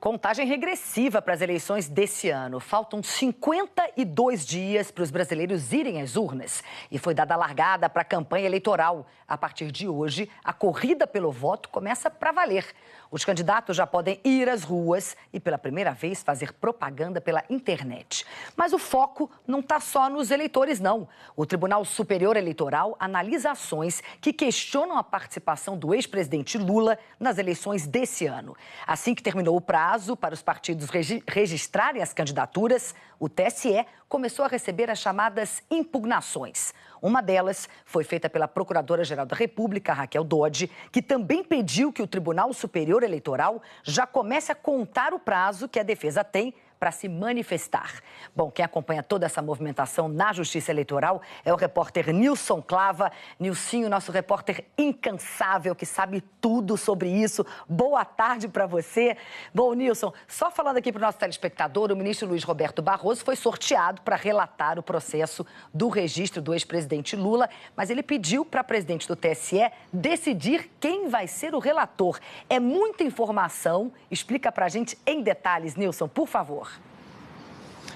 Contagem regressiva para as eleições desse ano. Faltam 52 dias para os brasileiros irem às urnas. E foi dada a largada para a campanha eleitoral. A partir de hoje, a corrida pelo voto começa para valer. Os candidatos já podem ir às ruas e, pela primeira vez, fazer propaganda pela internet. Mas o foco não está só nos eleitores, não. O Tribunal Superior Eleitoral analisa ações que questionam a participação do ex-presidente Lula nas eleições desse ano. Assim que terminou o prazo para os partidos registrarem as candidaturas, o TSE começou a receber as chamadas impugnações. Uma delas foi feita pela Procuradora-Geral da República, Raquel Dodge, que também pediu que o Tribunal Superior Eleitoral já comece a contar o prazo que a defesa tem para se manifestar. Bom, quem acompanha toda essa movimentação na Justiça Eleitoral é o repórter Nilson Clava. Nilcinho, nosso repórter incansável, que sabe tudo sobre isso. Boa tarde para você. Bom, Nilson, só falando aqui para o nosso telespectador, o ministro Luiz Roberto Barroso foi sorteado para relatar o processo do registro do ex-presidente Lula, mas ele pediu para a presidente do TSE decidir quem vai ser o relator. É muita informação. Explica para a gente em detalhes, Nilson, por favor.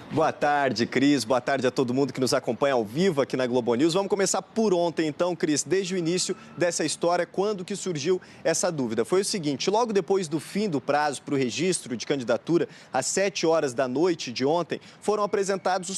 Boa tarde, Cris. Boa tarde a todo mundo que nos acompanha ao vivo aqui na Globo News. Vamos começar por ontem, então, Cris, desde o início dessa história, quando que surgiu essa dúvida. Foi o seguinte, logo depois do fim do prazo para o registro de candidatura, às 7 horas da noite de ontem, foram apresentados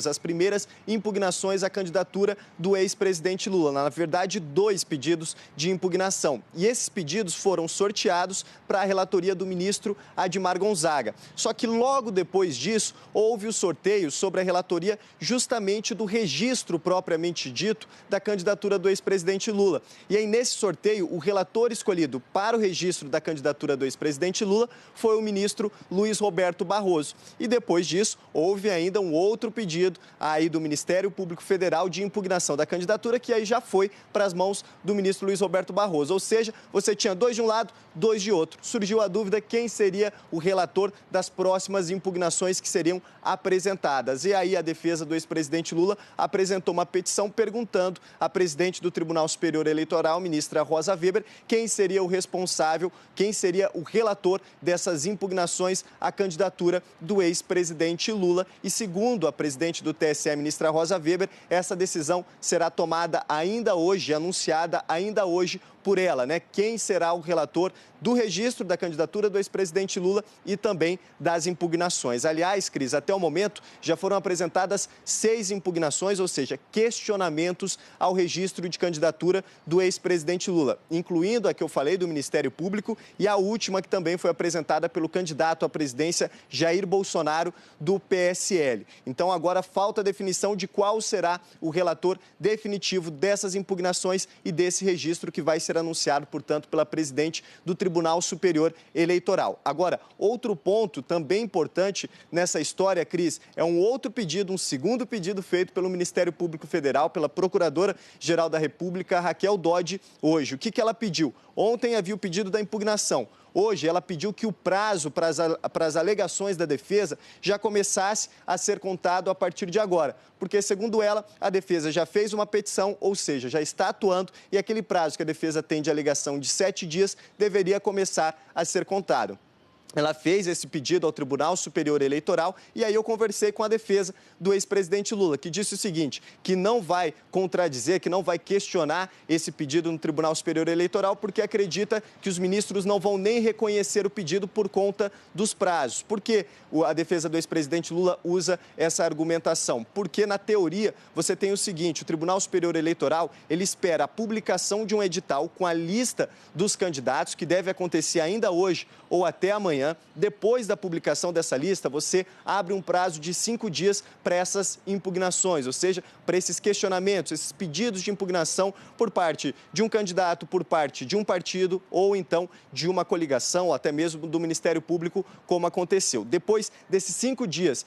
as primeiras impugnações à candidatura do ex-presidente Lula. Na verdade, 2 pedidos de impugnação. E esses pedidos foram sorteados para a relatoria do ministro Admar Gonzaga. Só que logo depois disso, houve o sorteio sobre a relatoria justamente do registro propriamente dito da candidatura do ex-presidente Lula. E aí, nesse sorteio, o relator escolhido para o registro da candidatura do ex-presidente Lula foi o ministro Luiz Roberto Barroso. E depois disso, houve ainda um outro pedido aí do Ministério Público Federal de impugnação da candidatura, que aí já foi para as mãos do ministro Luiz Roberto Barroso. Ou seja, você tinha 2 de um lado, 2 de outro. Surgiu a dúvida quem seria o relator das próximas impugnações que seriam apresentadas. E aí a defesa do ex-presidente Lula apresentou uma petição perguntando à presidente do Tribunal Superior Eleitoral, ministra Rosa Weber, quem seria o responsável, quem seria o relator dessas impugnações à candidatura do ex-presidente Lula. E segundo a presidente do TSE, ministra Rosa Weber, essa decisão será tomada ainda hoje, anunciada ainda hoje por ela, né? Quem será o relator do registro da candidatura do ex-presidente Lula e também das impugnações. Aliás, Cris, até o momento já foram apresentadas 6 impugnações, ou seja, questionamentos ao registro de candidatura do ex-presidente Lula, incluindo a que eu falei do Ministério Público e a última que também foi apresentada pelo candidato à presidência Jair Bolsonaro do PSL. Então agora falta a definição de qual será o relator definitivo dessas impugnações e desse registro que vai ser anunciado, portanto, pela presidente do Tribunal Superior Eleitoral. Agora, outro ponto também importante nessa história, Cris, é um outro pedido, um segundo pedido feito pelo Ministério Público Federal, pela Procuradora-Geral da República, Raquel Dodge, hoje. O que ela pediu? Ontem havia o pedido da impugnação. Hoje, ela pediu que o prazo para as alegações da defesa já começasse a ser contado a partir de agora. Porque, segundo ela, a defesa já fez uma petição, ou seja, já está atuando e aquele prazo que a defesa tem de alegação de 7 dias deveria começar a ser contado. Ela fez esse pedido ao Tribunal Superior Eleitoral e aí eu conversei com a defesa do ex-presidente Lula, que disse o seguinte, que não vai contradizer, que não vai questionar esse pedido no Tribunal Superior Eleitoral porque acredita que os ministros não vão nem reconhecer o pedido por conta dos prazos. Por que a defesa do ex-presidente Lula usa essa argumentação? Porque, na teoria, você tem o seguinte, o Tribunal Superior Eleitoral, ele espera a publicação de um edital com a lista dos candidatos, que deve acontecer ainda hoje ou até amanhã. Depois da publicação dessa lista, você abre um prazo de 5 dias para essas impugnações, ou seja, para esses questionamentos, esses pedidos de impugnação por parte de um candidato, por parte de um partido ou então de uma coligação, ou até mesmo do Ministério Público, como aconteceu. Depois desses 5 dias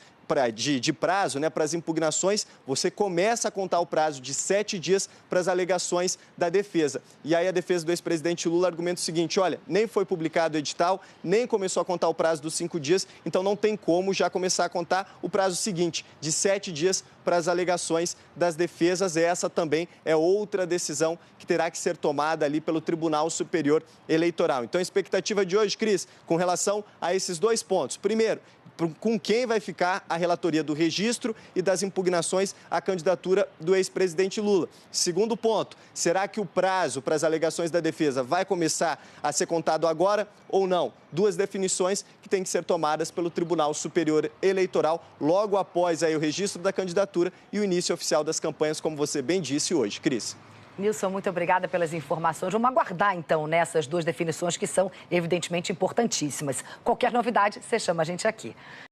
de prazo, né, para as impugnações, você começa a contar o prazo de 7 dias para as alegações da defesa. E aí a defesa do ex-presidente Lula argumenta o seguinte: olha, nem foi publicado o edital, nem começou a contar o prazo dos 5 dias, então não tem como já começar a contar o prazo seguinte, de 7 dias para as alegações das defesas. Essa também é outra decisão que terá que ser tomada ali pelo Tribunal Superior Eleitoral. Então a expectativa de hoje, Cris, com relação a esses 2 pontos. Primeiro, com quem vai ficar a relatoria do registro e das impugnações à candidatura do ex-presidente Lula. Segundo ponto, será que o prazo para as alegações da defesa vai começar a ser contado agora ou não? 2 definições que têm que ser tomadas pelo Tribunal Superior Eleitoral logo após aí o registro da candidatura e o início oficial das campanhas, como você bem disse hoje. Cris. Nilson, muito obrigada pelas informações. Vamos aguardar, então, nessas 2 definições que são, evidentemente, importantíssimas. Qualquer novidade, você chama a gente aqui.